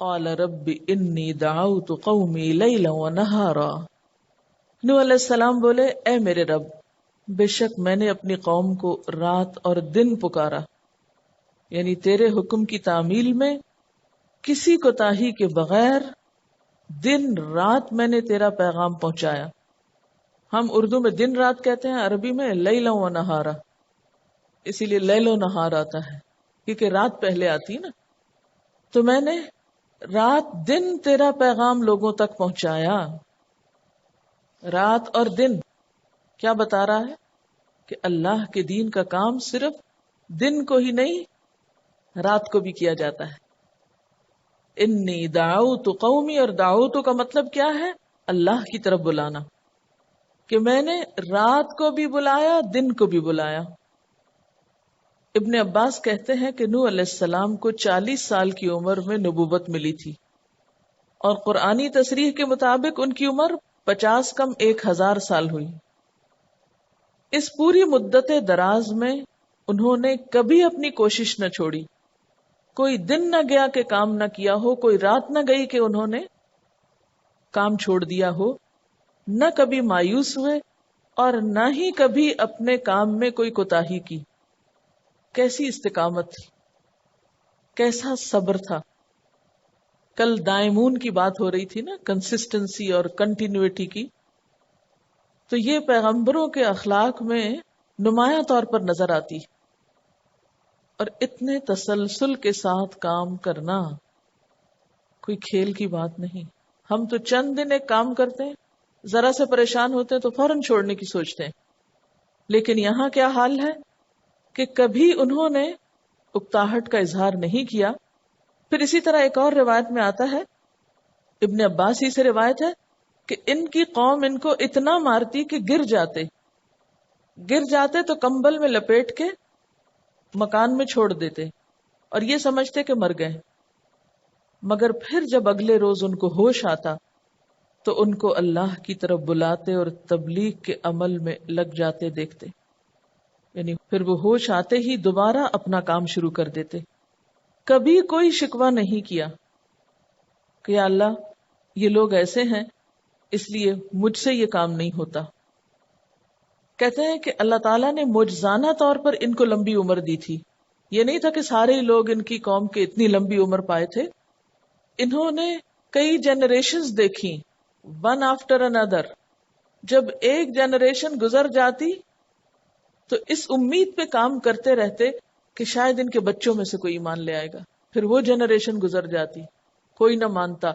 قال رب انی دعوت قومی لیلا ونہارا. نوح علیہ السلام بولے اے میرے رب، بے شک میں نے اپنی قوم کو رات اور دن پکارا، یعنی تیرے حکم کی تعمیل میں کسی کوتاہی کے بغیر دن رات میں نے تیرا پیغام پہنچایا. ہم اردو میں دن رات کہتے ہیں، عربی میں لیلا و نہارا، اسی لیے لیل و نہار آتا ہے کیونکہ رات پہلے آتی ہے نا. تو میں نے رات دن تیرا پیغام لوگوں تک پہنچایا. رات اور دن کیا بتا رہا ہے کہ اللہ کے دین کا کام صرف دن کو ہی نہیں، رات کو بھی کیا جاتا ہے. انی دعوت قومی، اور دعوت کا مطلب کیا ہے؟ اللہ کی طرف بلانا، کہ میں نے رات کو بھی بلایا دن کو بھی بلایا. ابن عباس کہتے ہیں کہ نوح علیہ السلام کو 40 سال کی عمر میں نبوت ملی تھی، اور قرآنی تصریح کے مطابق ان کی عمر 50 کم 1000 سال ہوئی. اس پوری مدت دراز میں انہوں نے کبھی اپنی کوشش نہ چھوڑی. کوئی دن نہ گیا کہ کام نہ کیا ہو، کوئی رات نہ گئی کہ انہوں نے کام چھوڑ دیا ہو. نہ کبھی مایوس ہوئے اور نہ ہی کبھی اپنے کام میں کوئی کوتاہی کی. کیسی استقامت تھی، کیسا صبر تھا. کل دائمون کی بات ہو رہی تھی نا، کنسسٹنسی اور کنٹینیوٹی کی. تو یہ پیغمبروں کے اخلاق میں نمایاں طور پر نظر آتی. اور اتنے تسلسل کے ساتھ کام کرنا کوئی کھیل کی بات نہیں. ہم تو چند دن ایک کام کرتے ہیں، ذرا سے پریشان ہوتے ہیں تو فوراً چھوڑنے کی سوچتے ہیں. لیکن یہاں کیا حال ہے کہ کبھی انہوں نے اکتاہٹ کا اظہار نہیں کیا. پھر اسی طرح ایک اور روایت میں آتا ہے، ابن عباس ہی سے روایت ہے کہ ان کی قوم ان کو اتنا مارتی کہ گر جاتے تو کمبل میں لپیٹ کے مکان میں چھوڑ دیتے اور یہ سمجھتے کہ مر گئے. مگر پھر جب اگلے روز ان کو ہوش آتا تو ان کو اللہ کی طرف بلاتے اور تبلیغ کے عمل میں لگ جاتے دیکھتے. یعنی پھر وہ ہوش آتے ہی دوبارہ اپنا کام شروع کر دیتے. کبھی کوئی شکوہ نہیں کیا کہ یا اللہ یہ لوگ ایسے ہیں اس لیے مجھ سے یہ کام نہیں ہوتا. کہتے ہیں کہ اللہ تعالیٰ نے معجزانہ طور پر ان کو لمبی عمر دی تھی. یہ نہیں تھا کہ سارے لوگ ان کی قوم کے اتنی لمبی عمر پائے تھے. انہوں نے کئی جنریشنز دیکھی، ون آفٹر انادر. جب ایک جنریشن گزر جاتی تو اس امید پہ کام کرتے رہتے کہ شاید ان کے بچوں میں سے کوئی ایمان لے آئے گا. پھر وہ جنریشن گزر جاتی، کوئی نہ مانتا،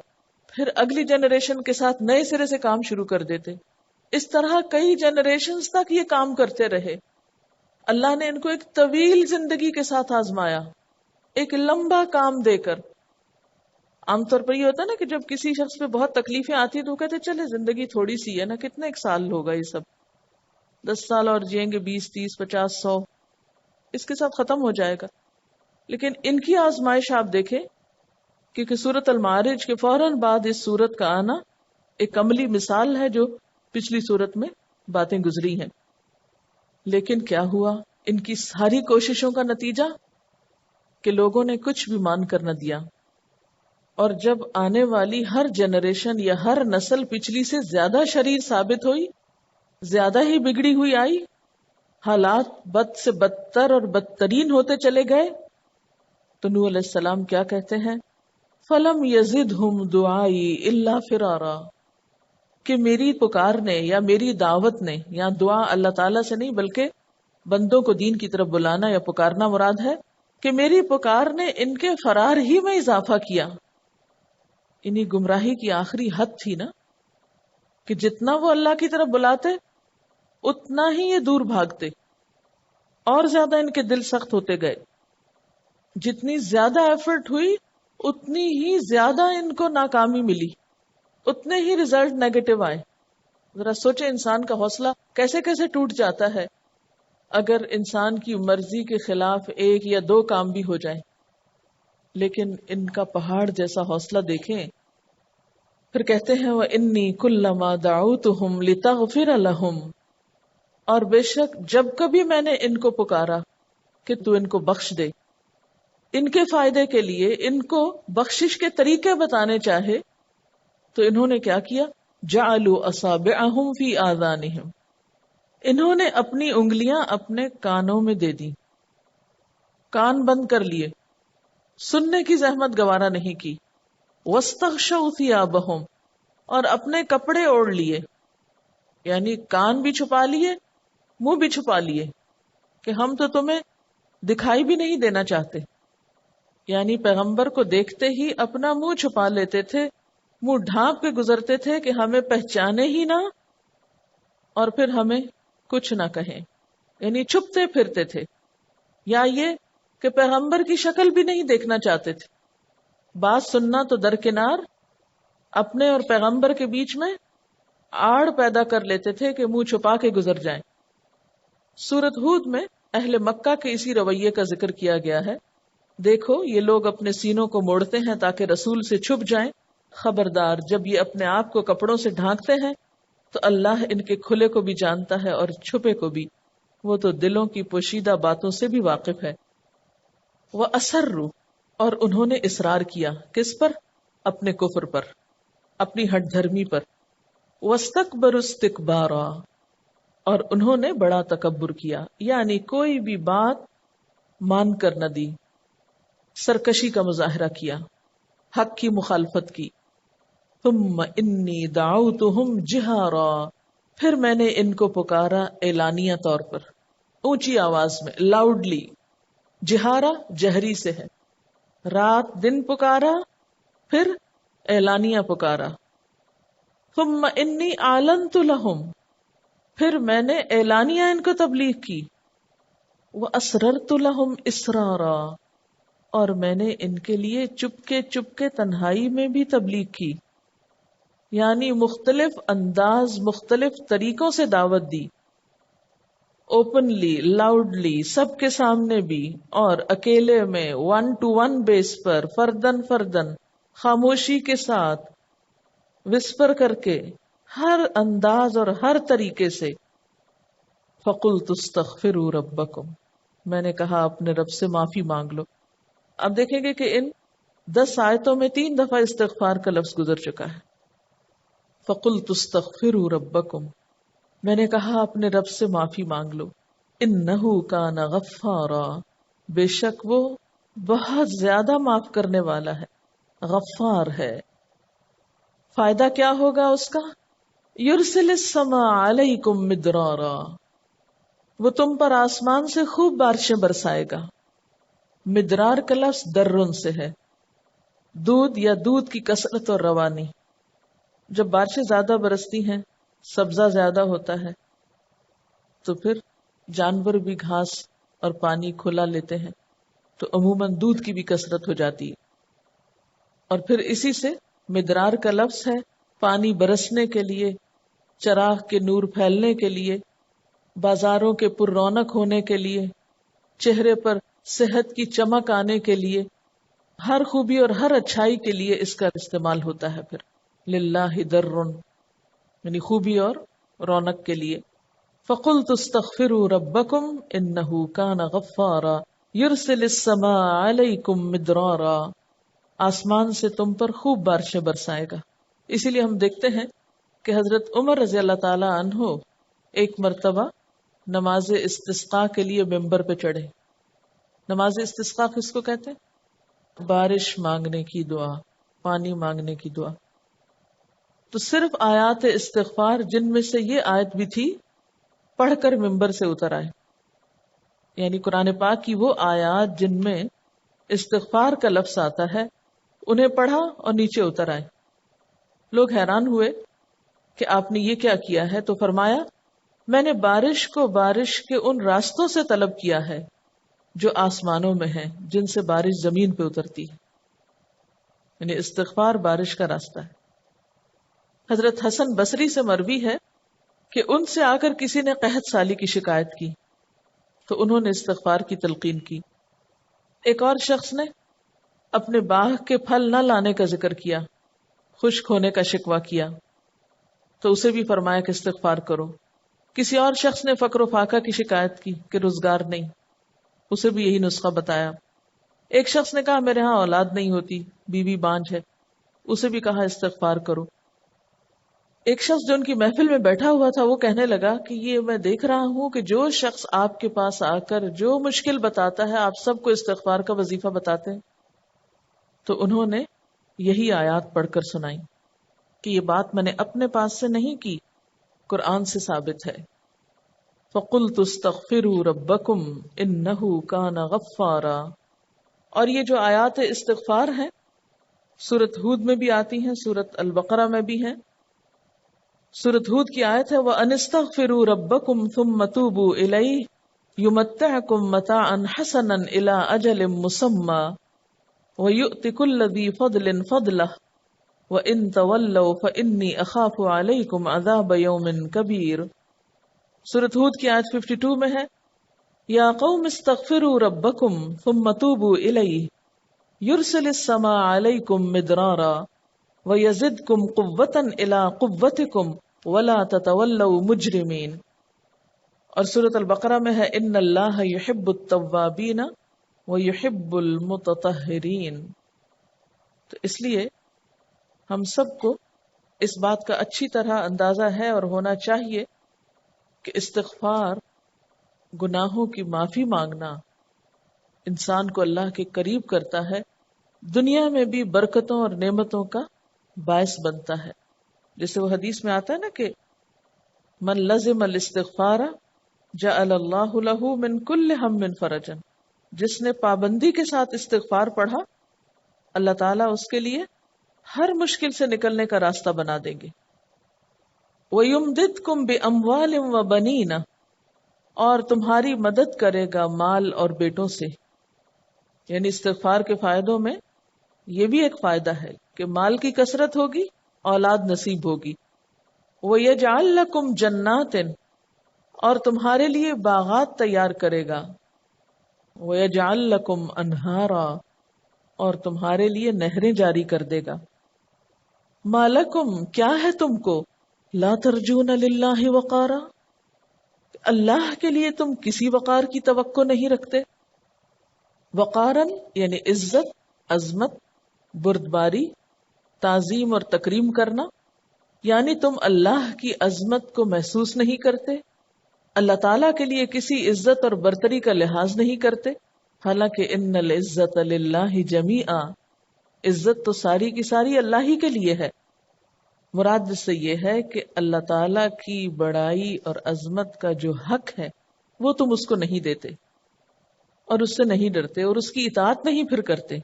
پھر اگلی جنریشن کے ساتھ نئے سرے سے کام شروع کر دیتے. اس طرح کئی جنریشنز تک یہ کام کرتے رہے. اللہ نے ان کو ایک طویل زندگی کے ساتھ آزمایا، ایک لمبا کام دے کر. عام طور پر یہ ہوتا ہے نا کہ جب کسی شخص پہ بہت تکلیفیں آتی ہیں تو وہ کہتے ہیں چلے زندگی تھوڑی سی ہے نا، کتنے ایک سال ہوگا، یہ سب 10 سال اور جئیں گے، 20 30 50 100، اس کے ساتھ ختم ہو جائے گا. لیکن ان کی آزمائش آپ دیکھیں، کیونکہ سورۃ المعارج کے فوراً بعد اس سورت کا آنا ایک عملی مثال ہے جو پچھلی سورت میں باتیں گزری ہیں. لیکن کیا ہوا؟ ان کی ساری کوششوں کا نتیجہ کہ لوگوں نے کچھ بھی مان کر نہ دیا. اور جب آنے والی ہر جنریشن یا ہر نسل پچھلی سے زیادہ شریر ثابت ہوئی، زیادہ ہی بگڑی ہوئی آئی، حالات بد سے بدتر اور بدترین ہوتے چلے گئے، تو نوح علیہ السلام کیا کہتے ہیں؟ فَلَمْ يَزِدْهُمْ دُعَائِي إِلَّا فِرَارًا، کہ میری پکار نے یا میری دعوت نے، یا دعا اللہ تعالیٰ سے نہیں بلکہ بندوں کو دین کی طرف بلانا یا پکارنا مراد ہے، کہ میری پکار نے ان کے فرار ہی میں اضافہ کیا. انہی گمراہی کی آخری حد تھی نا، کہ جتنا وہ اللہ کی طرف بلاتے اتنا ہی یہ دور بھاگتے، اور زیادہ ان کے دل سخت ہوتے گئے. جتنی زیادہ ایفرٹ ہوئی اتنی ہی زیادہ ان کو ناکامی ملی، اتنے ہی ریزلٹ نیگیٹو آئے. ذرا سوچے انسان کا حوصلہ کیسے کیسے ٹوٹ جاتا ہے اگر انسان کی مرضی کے خلاف ایک یا دو کام بھی ہو جائے. لیکن ان کا پہاڑ جیسا حوصلہ دیکھیں. پھر کہتے ہیں وَإِنِّي كُلَّمَا دَعَوْتُهُمْ لِتَغْفِرَ لَهُمْ، اور بے شک جب کبھی میں نے ان کو پکارا کہ تو ان کو بخش دے، ان کے فائدے کے لیے ان کو بخشش کے طریقے بتانے چاہے تو انہوں نے کیا کیا؟ جعلوا اصابعہم فی آذانہم، انہوں نے اپنی انگلیاں اپنے کانوں میں دے دی، کان بند کر لیے، سننے کی زحمت گوارا نہیں کی۔ واستغشوا ثیابہم، اور اپنے کپڑے اوڑھ لیے، یعنی کان بھی چھپا لیے، منہ بھی چھپا لیے کہ ہم تو تمہیں دکھائی بھی نہیں دینا چاہتے، یعنی پیغمبر کو دیکھتے ہی اپنا منہ چھپا لیتے تھے، منہ ڈھانپ کے گزرتے تھے کہ ہمیں پہچانے ہی نہ اور پھر ہمیں کچھ نہ کہیں، یعنی چھپتے پھرتے تھے، یا یہ کہ پیغمبر کی شکل بھی نہیں دیکھنا چاہتے تھے۔ بات سننا تو درکنار، اپنے اور پیغمبر کے بیچ میں آڑ پیدا کر لیتے تھے کہ منہ چھپا کے گزر جائیں۔ سورۃ ہود میں اہل مکہ کے اسی رویے کا ذکر کیا گیا ہے۔ دیکھو یہ لوگ اپنے سینوں کو موڑتے ہیں تاکہ رسول سے چھپ جائیں، خبردار جب یہ اپنے آپ کو کپڑوں سے ڈھانکتے ہیں تو اللہ ان کے کھلے کو بھی جانتا ہے اور چھپے کو بھی، وہ تو دلوں کی پوشیدہ باتوں سے بھی واقف ہے۔ وَأَسَرُّوا، اور انہوں نے اصرار کیا، کس پر؟ اپنے کفر پر، اپنی ہٹ دھرمی پر۔ وَاسْتَكْبَرُوا اسْتِكْبَارًا، اور انہوں نے بڑا تکبر کیا، یعنی کوئی بھی بات مان کر نہ دی، سرکشی کا مظاہرہ کیا، حق کی مخالفت کی۔ ثم انی دعوتہم جہارا، پھر میں نے ان کو پکارا اعلانیہ طور پر، اونچی آواز میں، لاؤڈلی۔ جہارا جہری سے ہے، رات دن پکارا، پھر اعلانیہ پکارا۔ ثم انی اعلنت لہم، پھر میں نے اعلانیہ ان کو تبلیغ کی۔ واسررت لہم اسرارا، اور میں نے ان کے لیے چپکے تنہائی میں بھی تبلیغ کی، یعنی مختلف انداز، مختلف طریقوں سے دعوت دی، اوپنلی، لاؤڈلی، سب کے سامنے بھی، اور اکیلے میں، 1-to-1 بیس پر، فردن، خاموشی کے ساتھ، وسپر کر کے، ہر انداز اور ہر طریقے سے۔ فَقُلْتُ اسْتَغْفِرُوا رَبَّكُمْ، میں نے کہا اپنے رب سے معافی مانگ لو۔ اب دیکھیں گے کہ ان 10 آیتوں میں 3 دفعہ استغفار کا لفظ گزر چکا ہے۔ فَقُلْتُ اسْتَغْفِرُوا رَبَّكُمْ، میں نے کہا اپنے رب سے معافی مانگ لو۔ إِنَّهُ كَانَ غَفَّارًا، بے شک وہ بہت زیادہ معاف کرنے والا ہے، غفار ہے۔ فائدہ کیا ہوگا اس کا؟ يُرْسِلِ السَّمَاءَ عَلَيْكُمْ مِدْرَارًا، وہ تم پر آسمان سے خوب بارشیں برسائے گا۔ مدرار کا لفظ درن سے ہے، دودھ یا دودھ کی کثرت اور روانی۔ جب بارشیں زیادہ برستی ہیں، سبزہ زیادہ ہوتا ہے، تو پھر جانور بھی گھاس اور پانی کھلا لیتے ہیں، تو عموماً دودھ کی بھی کثرت ہو جاتی ہے۔ اور پھر اسی سے مدرار کا لفظ ہے پانی برسنے کے لیے، چراغ کے نور پھیلنے کے لیے، بازاروں کے پر رونق ہونے کے لیے، چہرے پر صحت کی چمک آنے کے لیے، ہر خوبی اور ہر اچھائی کے لیے اس کا استعمال ہوتا ہے۔ پھر للہ درن، یعنی خوبی اور رونق کے لیے۔ فَقُلْتُ اسْتَغْفِرُوا رَبَّكُمْ إِنَّهُ كَانَ غَفَّارًا يُرْسِلِ السَّمَاءَ عَلَيْكُمْ مِدْرَارًا، آسمان سے تم پر خوب بارشیں برسائے گا۔ اسی لیے ہم دیکھتے ہیں کہ حضرت عمر رضی اللہ تعالی عنہ ایک مرتبہ نماز استسقاء کے لیے ممبر پہ چڑھے۔ نماز استسقاء کس کو کہتے ہیں؟ بارش مانگنے کی دعا، پانی مانگنے کی دعا۔ تو صرف آیات استغفار، جن میں سے یہ آیت بھی تھی، پڑھ کر ممبر سے اتر آئے، یعنی قرآن پاک کی وہ آیات جن میں استغفار کا لفظ آتا ہے، انہیں پڑھا اور نیچے اتر آئے۔ لوگ حیران ہوئے کہ آپ نے یہ کیا کیا ہے؟ تو فرمایا، میں نے بارش کو بارش کے ان راستوں سے طلب کیا ہے جو آسمانوں میں ہیں، جن سے بارش زمین پہ اترتی ہے، یعنی استغفار بارش کا راستہ ہے۔ حضرت حسن بصری سے مروی ہے کہ ان سے آ کر کسی نے قحط سالی کی شکایت کی تو انہوں نے استغفار کی تلقین کی۔ ایک اور شخص نے اپنے باغ کے پھل نہ لانے کا ذکر کیا، خشک ہونے کا شکوہ کیا، تو اسے بھی فرمایا کہ استغفار کرو۔ کسی اور شخص نے فقر و فاقہ کی شکایت کی کہ روزگار نہیں، اسے بھی یہی نسخہ بتایا۔ ایک شخص نے کہا میرے ہاں اولاد نہیں ہوتی، بیوی بانجھ ہے، اسے بھی کہا استغفار کرو۔ ایک شخص جو ان کی محفل میں بیٹھا ہوا تھا وہ کہنے لگا کہ یہ میں دیکھ رہا ہوں کہ جو شخص آپ کے پاس آ کر جو مشکل بتاتا ہے آپ سب کو استغفار کا وظیفہ بتاتے ہیں۔ تو انہوں نے یہی آیات پڑھ کر سنائی کہ یہ بات میں نے اپنے پاس سے نہیں کی، قرآن سے ثابت ہے۔ فَقُلْتُ اسْتَغْفِرُوا رَبَّكُمْ إِنَّهُ كَانَ غَفَّارًا۔ اور یہ جو آیات استغفار ہیں سورۃ ہود میں بھی آتی ہیں، سورۃ البقرہ میں بھی ہیں۔ سورۃ ہود کی آیت ہے وَأَنِ اسْتَغْفِرُوا رَبَّكُمْ ثُمَّ تُوبُوا إِلَيْهِ يُمَتِّعْكُمْ مَتَاعًا حَسَنًا إِلَىٰ أَجَلٍ مُّسَمًّى وَيُؤْتِ كُلَّ ذِي فَضْلٍ فَضْلَهُ وَإِن تَوَلَّوْا فَإِنِّي أَخَافُ عَلَيْكُمْ عَذَابَ يَوْمٍ كَبِيرٍ۔ سورۃ ہود کی آیت 52 میں ہے یا قوم استغفروا ربکم ثم توبوا الیہ یرسل السماء علیکم مدرارا ویزدکم قوة الی قوتکم ولا تتولوا مجرمین۔ اور سورۃ البقرہ میں ہے ان اللہ یحب التوابین ویحب المتطہرین۔ تو اس لیے ہم سب کو اس بات کا اچھی طرح اندازہ ہے اور ہونا چاہیے کہ استغفار، گناہوں کی معافی مانگنا انسان کو اللہ کے قریب کرتا ہے، دنیا میں بھی برکتوں اور نعمتوں کا باعث بنتا ہے۔ جیسے وہ حدیث میں آتا ہے نا کہ من لزم الاستغفار جعل اللہ له من کل ہم فرجا، جس نے پابندی کے ساتھ استغفار پڑھا اللہ تعالیٰ اس کے لیے ہر مشکل سے نکلنے کا راستہ بنا دیں گے۔ وَيُمْدِدْكُمْ بِأَمْوَالٍ وَبَنِينَ، اور تمہاری مدد کرے گا مال اور بیٹوں سے۔ یعنی استغفار کے فائدوں میں یہ بھی ایک فائدہ ہے کہ مال کی کثرت ہوگی، اولاد نصیب ہوگی۔ وَيَجْعَلْ لَكُمْ جَنَّاتٍ، اور تمہارے لیے باغات تیار کرے گا۔ وَيَجْعَلْ لَكُمْ أَنْهَارًا، اور تمہارے لیے نہریں جاری کر دے گا۔ مَا لَكُمْ، کیا ہے تم کو، لَا تَرْجُونَ لِلَّهِ وَقَارًا، اللہ کے لیے تم کسی وقار کی توقع نہیں رکھتے۔ وقارن یعنی عزت، عظمت، بردباری، تعظیم اور تکریم کرنا، یعنی تم اللہ کی عظمت کو محسوس نہیں کرتے، اللہ تعالیٰ کے لیے کسی عزت اور برتری کا لحاظ نہیں کرتے، حالانکہ ان العزت للہ جمیعا، عزت تو ساری کی ساری اللہ ہی کے لیے ہے۔ مراد اس سے یہ ہے کہ اللہ تعالیٰ کی بڑائی اور عظمت کا جو حق ہے وہ تم اس کو نہیں دیتے اور اس سے نہیں ڈرتے اور اس کی اطاعت نہیں پھر کرتے۔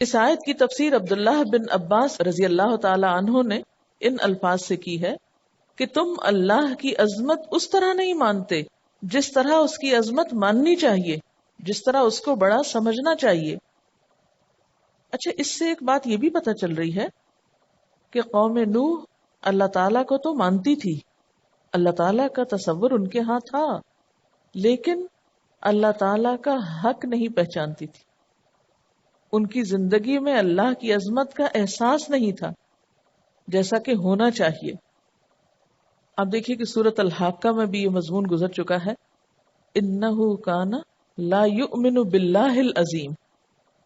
اس آیت کی تفسیر عبداللہ بن عباس رضی اللہ تعالی عنہ نے ان الفاظ سے کی ہے کہ تم اللہ کی عظمت اس طرح نہیں مانتے جس طرح اس کی عظمت ماننی چاہیے، جس طرح اس کو بڑا سمجھنا چاہیے۔ اچھا، اس سے ایک بات یہ بھی پتہ چل رہی ہے کہ قوم نوح اللہ تعالیٰ کو تو مانتی تھی، اللہ تعالیٰ کا تصور ان کے ہاں تھا، لیکن اللہ تعالیٰ کا حق نہیں پہچانتی تھی۔ ان کی زندگی میں اللہ کی عظمت کا احساس نہیں تھا جیسا کہ ہونا چاہیے۔ آپ دیکھیے کہ سورۃ الحاقہ میں بھی یہ مضمون گزر چکا ہے، انہ کان لا یؤمن باللہ العظیم،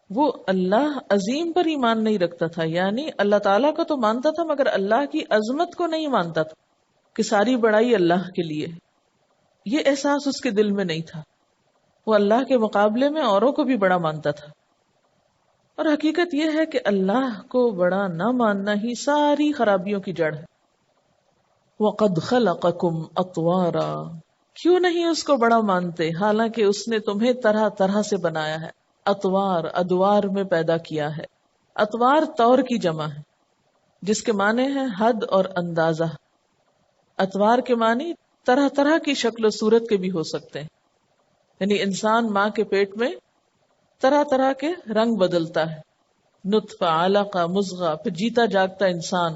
وہ اللہ عظیم پر ایمان نہیں رکھتا تھا، یعنی اللہ تعالیٰ کو تو مانتا تھا مگر اللہ کی عظمت کو نہیں مانتا تھا کہ ساری بڑائی اللہ کے لیے ہے۔ یہ احساس اس کے دل میں نہیں تھا، وہ اللہ کے مقابلے میں اوروں کو بھی بڑا مانتا تھا۔ اور حقیقت یہ ہے کہ اللہ کو بڑا نہ ماننا ہی ساری خرابیوں کی جڑ ہے۔ وَقَدْ خَلَقَكُمْ أَطْوَارًا، کیوں نہیں اس کو بڑا مانتے حالانکہ اس نے تمہیں طرح طرح سے بنایا ہے۔ اطوار، ادوار میں پیدا کیا ہے۔ اطوار طور کی جمع ہے جس کے معنی ہے حد اور اندازہ۔ اطوار کے معنی طرح طرح کی شکل و صورت کے بھی ہو سکتے ہیں، یعنی انسان ماں کے پیٹ میں طرح طرح کے رنگ بدلتا ہے، نطفہ، علقہ، مضغہ، پھر جیتا جاگتا انسان،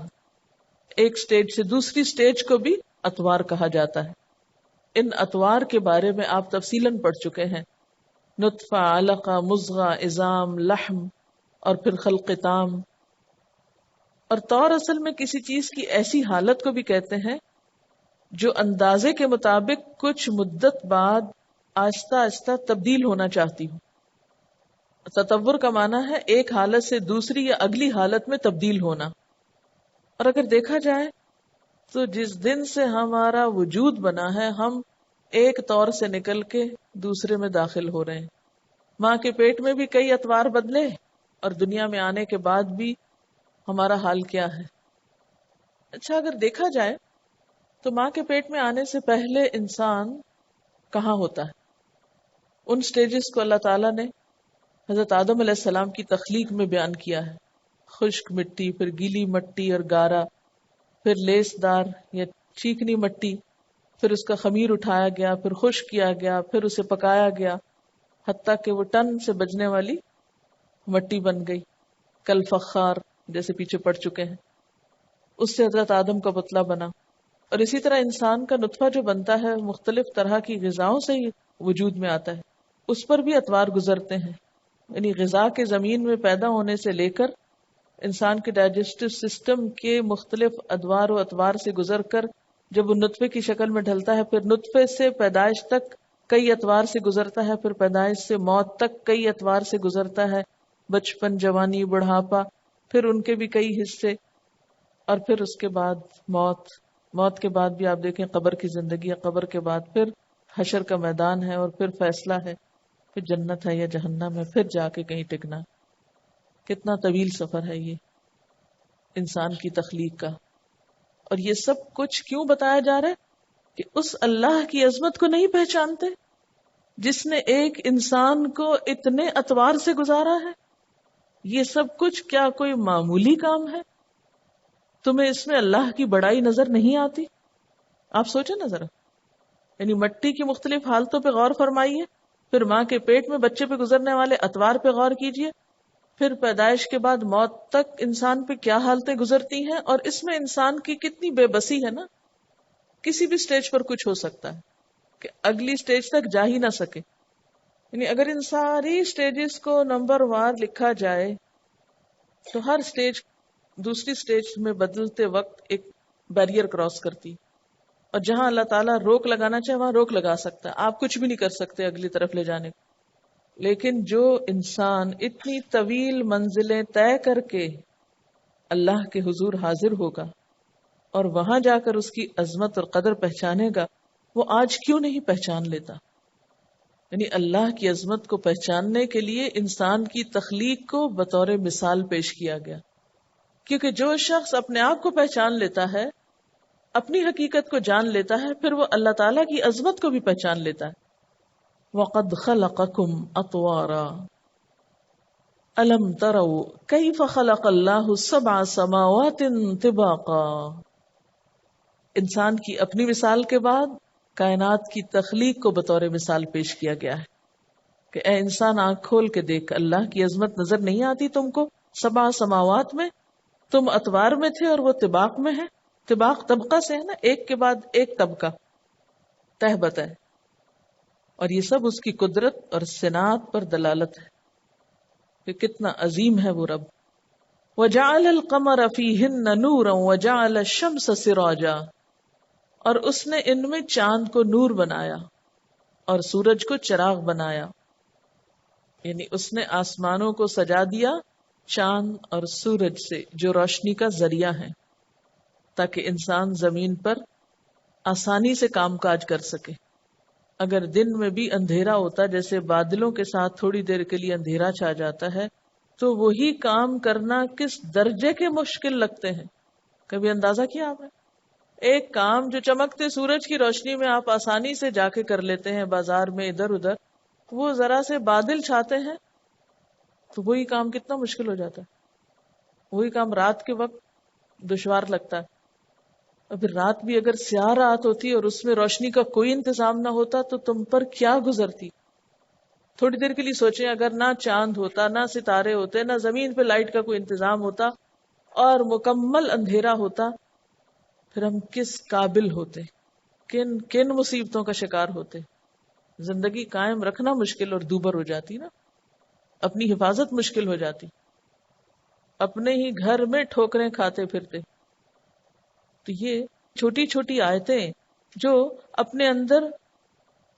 ایک سٹیج سے دوسری سٹیج کو بھی اطوار کہا جاتا ہے۔ ان اطوار کے بارے میں آپ تفصیلاً پڑھ چکے ہیں، نطفہ، علقہ، مضغہ، عظام، لحم اور پھر خلق تام۔ اور طور اصل میں کسی چیز کی ایسی حالت کو بھی کہتے ہیں جو اندازے کے مطابق کچھ مدت بعد آہستہ آہستہ تبدیل ہونا چاہتی ہو۔ تطور کا معنی ہے ایک حالت سے دوسری یا اگلی حالت میں تبدیل ہونا. اور اگر دیکھا جائے تو جس دن سے ہمارا وجود بنا ہے ہم ایک طور سے نکل کے دوسرے میں داخل ہو رہے ہیں. ماں کے پیٹ میں بھی کئی اتوار بدلے اور دنیا میں آنے کے بعد بھی ہمارا حال کیا ہے. اچھا اگر دیکھا جائے تو ماں کے پیٹ میں آنے سے پہلے انسان کہاں ہوتا ہے؟ ان سٹیجز کو اللہ تعالیٰ نے حضرت آدم علیہ السلام کی تخلیق میں بیان کیا ہے. خشک مٹی، پھر گیلی مٹی اور گارا، پھر لیس دار یا چیکنی مٹی، پھر اس کا خمیر اٹھایا گیا، پھر خشک کیا گیا، پھر اسے پکایا گیا حتیٰ کہ وہ ٹن سے بجنے والی مٹی بن گئی. کل فخار جیسے پیچھے پڑ چکے ہیں، اس سے حضرت آدم کا پتلا بنا. اور اسی طرح انسان کا نطفہ جو بنتا ہے مختلف طرح کی غذاؤں سے ہی وجود میں آتا ہے. اس پر بھی اتوار گزرتے ہیں، یعنی غذا کے زمین میں پیدا ہونے سے لے کر انسان کے ڈائجسٹو سسٹم کے مختلف ادوار و اتوار سے گزر کر جب وہ نطفے کی شکل میں ڈھلتا ہے، پھر نطفے سے پیدائش تک کئی اتوار سے گزرتا ہے، پھر پیدائش سے موت تک کئی اتوار سے گزرتا ہے، بچپن، جوانی، بڑھاپا، پھر ان کے بھی کئی حصے، اور پھر اس کے بعد موت کے بعد بھی آپ دیکھیں قبر کی زندگی ہے، قبر کے بعد پھر حشر کا میدان ہے اور پھر فیصلہ ہے، پھر جنت ہے یا جہنم ہے، پھر جا کے کہیں ٹکنا. کتنا طویل سفر ہے یہ انسان کی تخلیق کا. اور یہ سب کچھ کیوں بتایا جا رہا ہے کہ اس اللہ کی عظمت کو نہیں پہچانتے جس نے ایک انسان کو اتنے اتوار سے گزارا ہے. یہ سب کچھ کیا کوئی معمولی کام ہے؟ تمہیں اس میں اللہ کی بڑائی نظر نہیں آتی؟ آپ سوچیں نا ذرا، یعنی مٹی کی مختلف حالتوں پہ غور فرمائیے، پھر ماں کے پیٹ میں بچے پہ گزرنے والے اتوار پہ غور کیجئے، پھر پیدائش کے بعد موت تک انسان پہ کیا حالتیں گزرتی ہیں، اور اس میں انسان کی کتنی بے بسی ہے نا. کسی بھی سٹیج پر کچھ ہو سکتا ہے کہ اگلی سٹیج تک جا ہی نہ سکے. یعنی اگر ان ساری سٹیجز کو نمبر وار لکھا جائے تو ہر سٹیج دوسری سٹیج میں بدلتے وقت ایک بیریئر کراس کرتی، اور جہاں اللہ تعالیٰ روک لگانا چاہے وہاں روک لگا سکتا ہے. آپ کچھ بھی نہیں کر سکتے اگلی طرف لے جانے کو. لیکن جو انسان اتنی طویل منزلیں طے کر کے اللہ کے حضور حاضر ہوگا اور وہاں جا کر اس کی عظمت اور قدر پہچانے گا، وہ آج کیوں نہیں پہچان لیتا؟ یعنی اللہ کی عظمت کو پہچاننے کے لیے انسان کی تخلیق کو بطور مثال پیش کیا گیا. کیونکہ جو شخص اپنے آپ کو پہچان لیتا ہے، اپنی حقیقت کو جان لیتا ہے، پھر وہ اللہ تعالیٰ کی عظمت کو بھی پہچان لیتا ہے. وَقَدْ خَلَقَكُمْ أَطْوَارًا أَلَمْ تَرَوْا كَيْفَ خَلَقَ اللَّهُ سَبْعَ سَمَاوَاتٍ طِبَاقًا. انسان کی اپنی مثال کے بعد کائنات کی تخلیق کو بطور مثال پیش کیا گیا ہے کہ اے انسان آنکھ کھول کے دیکھ، اللہ کی عظمت نظر نہیں آتی تم کو؟ سبع سماوات میں تم اتوار میں تھے اور وہ طباق میں ہے. طباق طبقہ سے ہے نا، ایک کے بعد ایک طبقہ، تہ بتہ. اور یہ سب اس کی قدرت اور صنعت پر دلالت ہے کہ کتنا عظیم ہے وہ رب. وَجَعَلَ الْقَمَرَ فِيهِنَّ نُورًا وَجَعَلَ الشَّمْسَ سِرَاجًا. اور اس نے ان میں چاند کو نور بنایا اور سورج کو چراغ بنایا. یعنی اس نے آسمانوں کو سجا دیا چاند اور سورج سے جو روشنی کا ذریعہ ہے، تاکہ انسان زمین پر آسانی سے کام کاج کر سکے. اگر دن میں بھی اندھیرا ہوتا، جیسے بادلوں کے ساتھ تھوڑی دیر کے لیے اندھیرا چھا جاتا ہے، تو وہی کام کرنا کس درجے کے مشکل لگتے ہیں. کبھی اندازہ کیا آپ نے؟ ایک کام جو چمکتے سورج کی روشنی میں آپ آسانی سے جا کے کر لیتے ہیں بازار میں ادھر ادھر، وہ ذرا سے بادل چھاتے ہیں تو وہی کام کتنا مشکل ہو جاتا ہے. وہی کام رات کے وقت دشوار لگتا ہے. اور پھر رات بھی اگر سیاہ رات ہوتی اور اس میں روشنی کا کوئی انتظام نہ ہوتا تو تم پر کیا گزرتی. تھوڑی دیر کے لیے سوچیں، اگر نہ چاند ہوتا، نہ ستارے ہوتے، نہ زمین پہ لائٹ کا کوئی انتظام ہوتا اور مکمل اندھیرا ہوتا، پھر ہم کس قابل ہوتے، کن کن مصیبتوں کا شکار ہوتے. زندگی قائم رکھنا مشکل اور دوبر ہو جاتی نا، اپنی حفاظت مشکل ہو جاتی، اپنے ہی گھر میں ٹھوکریں کھاتے پھرتے. تو یہ چھوٹی چھوٹی آیتیں جو اپنے اندر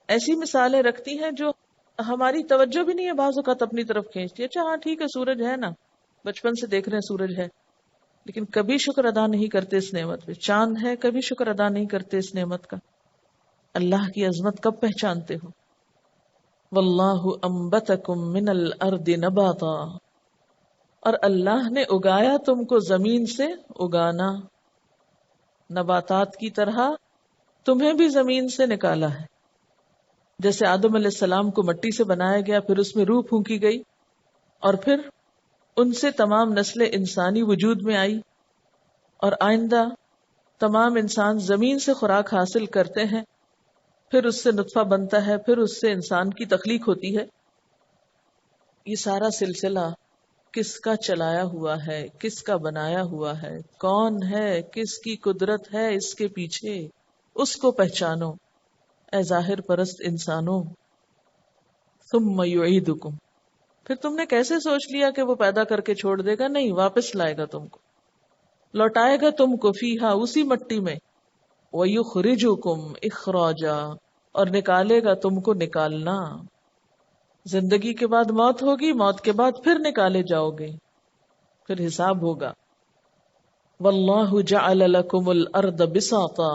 ایسی مثالیں رکھتی ہیں جو ہماری توجہ بھی نہیں ہے بعض اوقات اپنی طرف کھینچتی ہے. اچھا ہاں ٹھیک ہے سورج ہے نا، بچپن سے دیکھ رہے ہیں سورج ہے، لیکن کبھی شکر ادا نہیں کرتے اس نعمت پہ. چاند ہے، کبھی شکر ادا نہیں کرتے اس نعمت کا. اللہ کی عظمت کب پہچانتے ہو؟ واللہ انبتکم من الارض نباتا، اور اللہ نے اگایا تم کو زمین سے اگانا. نباتات کی طرح تمہیں بھی زمین سے نکالا ہے. جیسے آدم علیہ السلام کو مٹی سے بنایا گیا، پھر اس میں روح پھونکی گئی، اور پھر ان سے تمام نسل انسانی وجود میں آئی، اور آئندہ تمام انسان زمین سے خوراک حاصل کرتے ہیں، پھر اس سے نطفہ بنتا ہے، پھر اس سے انسان کی تخلیق ہوتی ہے. یہ سارا سلسلہ کس کا چلایا ہوا ہے، کس کا بنایا ہوا ہے، کون ہے، کس کی قدرت ہے اس کے پیچھے، اس کو پہچانو اے ظاہر پرست انسانوں. ثم یعیدکم، پھر تم نے کیسے سوچ لیا کہ وہ پیدا کر کے چھوڑ دے گا؟ نہیں، واپس لائے گا تم کو، لوٹائے گا تم کو فیہا، اسی مٹی میں. وَيُخْرِجُكُمْ إِخْرَاجًا، اور نکالے گا تم کو نکالنا. زندگی کے بعد موت ہوگی، موت کے بعد پھر نکالے جاؤ گے، پھر حساب ہوگا. وَاللَّهُ جَعَلَ لَكُمُ الْأَرْضَ بِسَاطًا،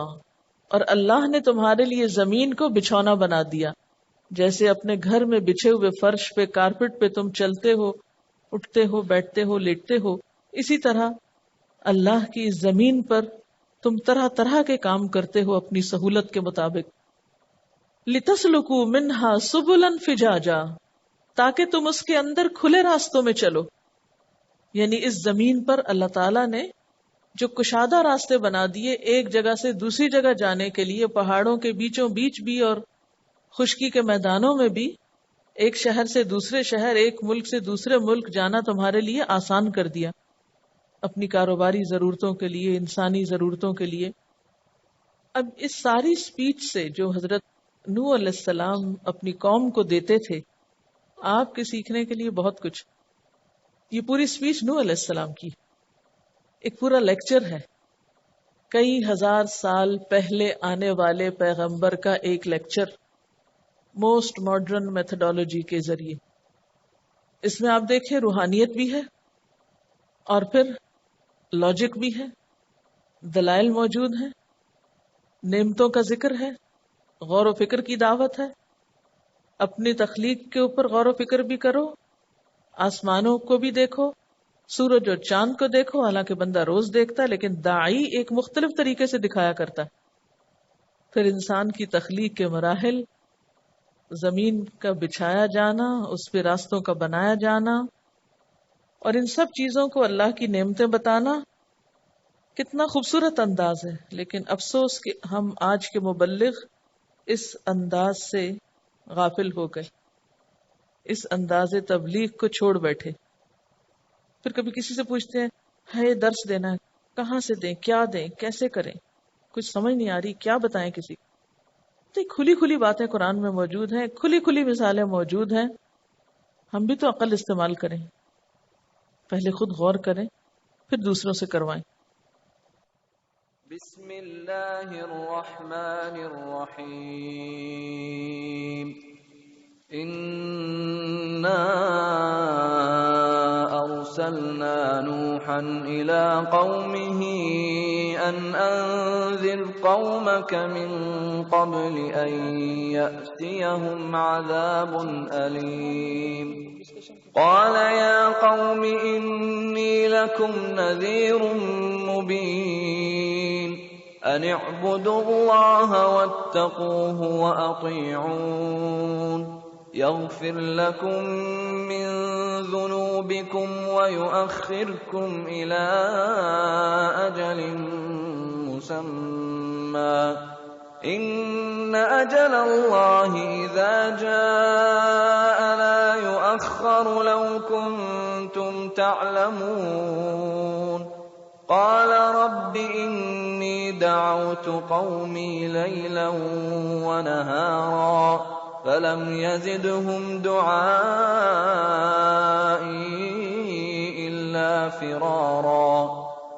اور اللہ نے تمہارے لیے زمین کو بچھونا بنا دیا. جیسے اپنے گھر میں بچھے ہوئے فرش پہ، کارپٹ پہ تم چلتے ہو، اٹھتے ہو، بیٹھتے ہو، لیٹتے ہو، اسی طرح اللہ کی زمین پر تم طرح طرح کے کام کرتے ہو اپنی سہولت کے مطابق. لِتَسْلُكُوا مِنْهَا سُبُلًا فِجَاجًا، تاکہ تم اس کے اندر کھلے راستوں میں چلو. یعنی اس زمین پر اللہ تعالیٰ نے جو کشادہ راستے بنا دیے ایک جگہ سے دوسری جگہ جانے کے لیے، پہاڑوں کے بیچوں بیچ بھی اور خشکی کے میدانوں میں بھی، ایک شہر سے دوسرے شہر، ایک ملک سے دوسرے ملک جانا تمہارے لیے آسان کر دیا، اپنی کاروباری ضرورتوں کے لیے، انسانی ضرورتوں کے لیے. اب اس ساری سپیچ سے جو حضرت نوح علیہ السلام اپنی قوم کو دیتے تھے، آپ کے سیکھنے کے لیے بہت کچھ. یہ پوری سپیچ نوح علیہ السلام کی ایک پورا لیکچر ہے، کئی ہزار سال پہلے آنے والے پیغمبر کا ایک لیکچر موسٹ ماڈرن میتھڈالوجی کے ذریعے. اس میں آپ دیکھیں روحانیت بھی ہے، اور پھر لاجک بھی ہے، دلائل موجود ہیں، نعمتوں کا ذکر ہے، غور و فکر کی دعوت ہے. اپنی تخلیق کے اوپر غور و فکر بھی کرو، آسمانوں کو بھی دیکھو، سورج اور چاند کو دیکھو. حالانکہ بندہ روز دیکھتا ہے، لیکن داعی ایک مختلف طریقے سے دکھایا کرتا ہے. پھر انسان کی تخلیق کے مراحل، زمین کا بچھایا جانا، اس پہ راستوں کا بنایا جانا، اور ان سب چیزوں کو اللہ کی نعمتیں بتانا. کتنا خوبصورت انداز ہے، لیکن افسوس کہ ہم آج کے مبلغ اس انداز سے غافل ہو گئے، اس انداز تبلیغ کو چھوڑ بیٹھے. پھر کبھی کسی سے پوچھتے ہیں ہے درس دینا ہے، کہاں سے دیں، کیا دیں، کیسے کریں، کچھ سمجھ نہیں آ رہی، کیا بتائیں کسی. تو کھلی کھلی باتیں قرآن میں موجود ہیں، کھلی کھلی مثالیں موجود ہیں. ہم بھی تو عقل استعمال کریں، پہلے خود غور کریں، پھر دوسروں سے کروائیں. بسم اللہ الرحمن الرحیم. انا ارسلنا نوحا الى قومه ان انذر قومك من قبل ان يأتيهم عذاب الیم. قال يا قوم إني لكم نذير مبين أن اعبدوا الله واتقوه وأطيعون يغفر لكم من ذنوبكم ويؤخركم إلى أجل مسمى إن أجل الله إذا جاء لا يؤخر لو كنتم تعلمون. قال رب إني دعوت قومي ليلا ونهارا فلم يزدهم دعائي إلا فرارا.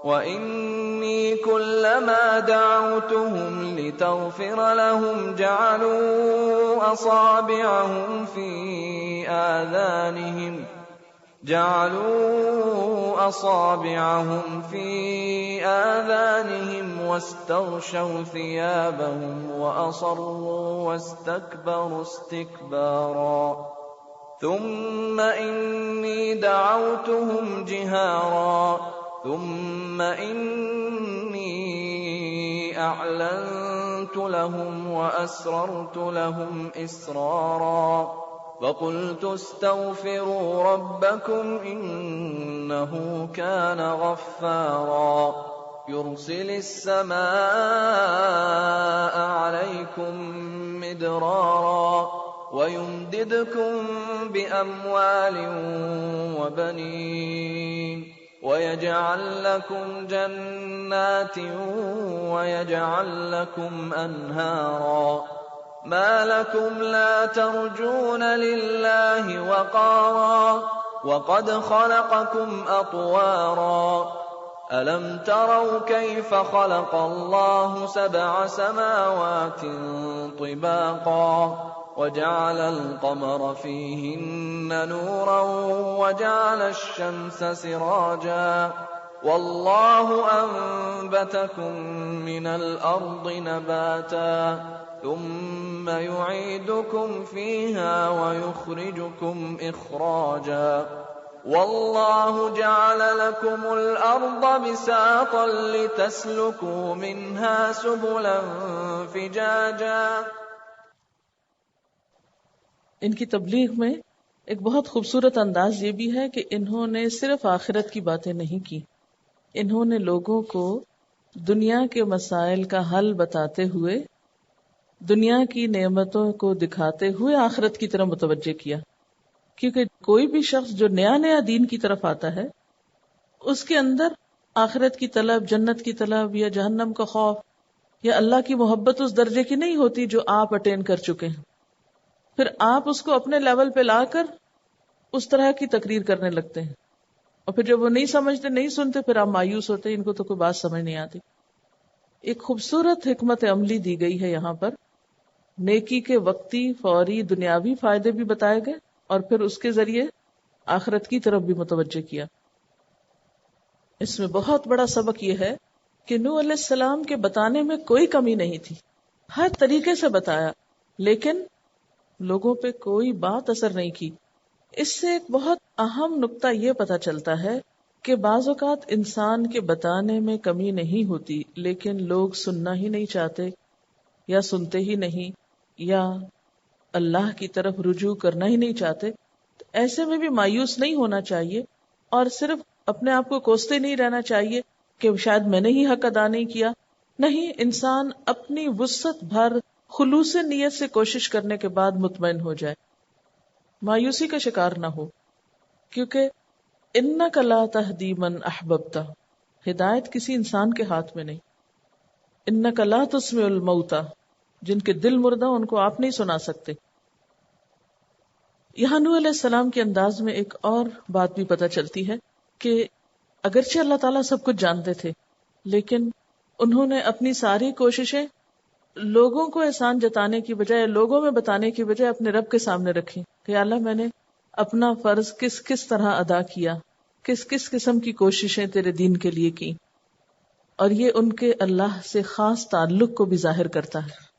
وَإِنِّي كُلَّمَا دَعَوْتُهُمْ لِتَغْفِرَ لَهُمْ جَعَلُوا أَصَابِعَهُمْ فِي آذَانِهِمْ وَاسْتَغْشَوْا ثِيَابَهُمْ وَأَصَرُّوا وَاسْتَكْبَرُوا اسْتِكْبَارًا ثُمَّ إِنِّي دَعَوْتُهُمْ جِهَارًا ثُمَّ إِنِّي أَعْلَنتُ لَهُمْ وَأَسْرَرْتُ لَهُمْ إِسْرَارًا فَقُلْتُ اسْتَغْفِرُوا رَبَّكُمْ إِنَّهُ كَانَ غَفَّارًا يُرْسِلِ السَّمَاءَ عَلَيْكُمْ مِدْرَارًا وَيُمْدِدْكُمْ بِأَمْوَالٍ وَبَنِينَ وَيَجْعَلْ لَكُمْ جَنَّاتٍ وَيَجْعَلْ لَكُمْ أَنْهَارًا مَا لَكُمْ لَا تَرْجُونَ لِلَّهِ وَقَارًا وَقَدْ خَلَقَكُمْ أَطْوَارًا أَلَمْ تَرَوْا كَيْفَ خَلَقَ اللَّهُ 7 سَمَاوَاتٍ طِبَاقًا وَجَعَلَ الْقَمَرَ فِيهِنَّ نُورًا وَجَعَلَ الشَّمْسَ سِرَاجًا وَاللَّهُ أَنبَتَكُم مِّنَ الْأَرْضِ نَبَاتًا ثُمَّ يُعِيدُكُمْ فِيهَا وَيُخْرِجُكُمْ إِخْرَاجًا وَاللَّهُ جَعَلَ لَكُمُ الْأَرْضَ بِسَاطًا لِتَسْلُكُوا مِنْهَا سُبُلًا فِجَاجًا. ان کی تبلیغ میں ایک بہت خوبصورت انداز یہ بھی ہے کہ انہوں نے صرف آخرت کی باتیں نہیں کی، انہوں نے لوگوں کو دنیا کے مسائل کا حل بتاتے ہوئے، دنیا کی نعمتوں کو دکھاتے ہوئے آخرت کی طرف متوجہ کیا. کیونکہ کوئی بھی شخص جو نیا دین کی طرف آتا ہے، اس کے اندر آخرت کی طلب، جنت کی طلب یا جہنم کا خوف یا اللہ کی محبت اس درجے کی نہیں ہوتی جو آپ اٹین کر چکے ہیں. پھر آپ اس کو اپنے لیول پہ لا کر اس طرح کی تقریر کرنے لگتے ہیں، اور پھر جب وہ نہیں سمجھتے، نہیں سنتے، پھر آپ مایوس ہوتے ہیں، ان کو تو کوئی بات سمجھ نہیں آتی. ایک خوبصورت حکمت عملی دی گئی ہے یہاں پر. نیکی کے وقتی، فوری، دنیاوی فائدے بھی بتائے گئے اور پھر اس کے ذریعے آخرت کی طرف بھی متوجہ کیا. اس میں بہت بڑا سبق یہ ہے کہ نوح علیہ السلام کے بتانے میں کوئی کمی نہیں تھی، ہر طریقے سے بتایا، لیکن لوگوں پہ کوئی بات اثر نہیں کی. اس سے ایک بہت اہم نقطہ یہ پتہ چلتا ہے کہ بعض اوقات انسان کے بتانے میں کمی نہیں ہوتی، لیکن لوگ سننا ہی نہیں چاہتے یا سنتے ہی نہیں یا اللہ کی طرف رجوع کرنا ہی نہیں چاہتے. تو ایسے میں بھی مایوس نہیں ہونا چاہیے اور صرف اپنے آپ کو کوستے نہیں رہنا چاہیے کہ شاید میں نے ہی حق ادا نہیں کیا. نہیں، انسان اپنی وسعت بھر خلوص نیت سے کوشش کرنے کے بعد مطمئن ہو جائے، مایوسی کا شکار نہ ہو. کیونکہ اِنَّکَ لَا تَهْدِی مَنْ أَحْبَبْتَ، ہدایت کسی انسان کے ہاتھ میں نہیں. اِنَّکَ لَا تُسْمِعُ الْمَوْتَى، جن کے دل مردہ ان کو آپ نہیں سنا سکتے. یہاں نوح علیہ السلام کے انداز میں ایک اور بات بھی پتہ چلتی ہے کہ اگرچہ اللہ تعالیٰ سب کچھ جانتے تھے، لیکن انہوں نے اپنی ساری کوششیں لوگوں کو احسان جتانے کی بجائے، لوگوں میں بتانے کی بجائے اپنے رب کے سامنے رکھی کہ اللہ میں نے اپنا فرض کس کس طرح ادا کیا، کس کس قسم کی کوششیں تیرے دین کے لیے کی. اور یہ ان کے اللہ سے خاص تعلق کو بھی ظاہر کرتا ہے.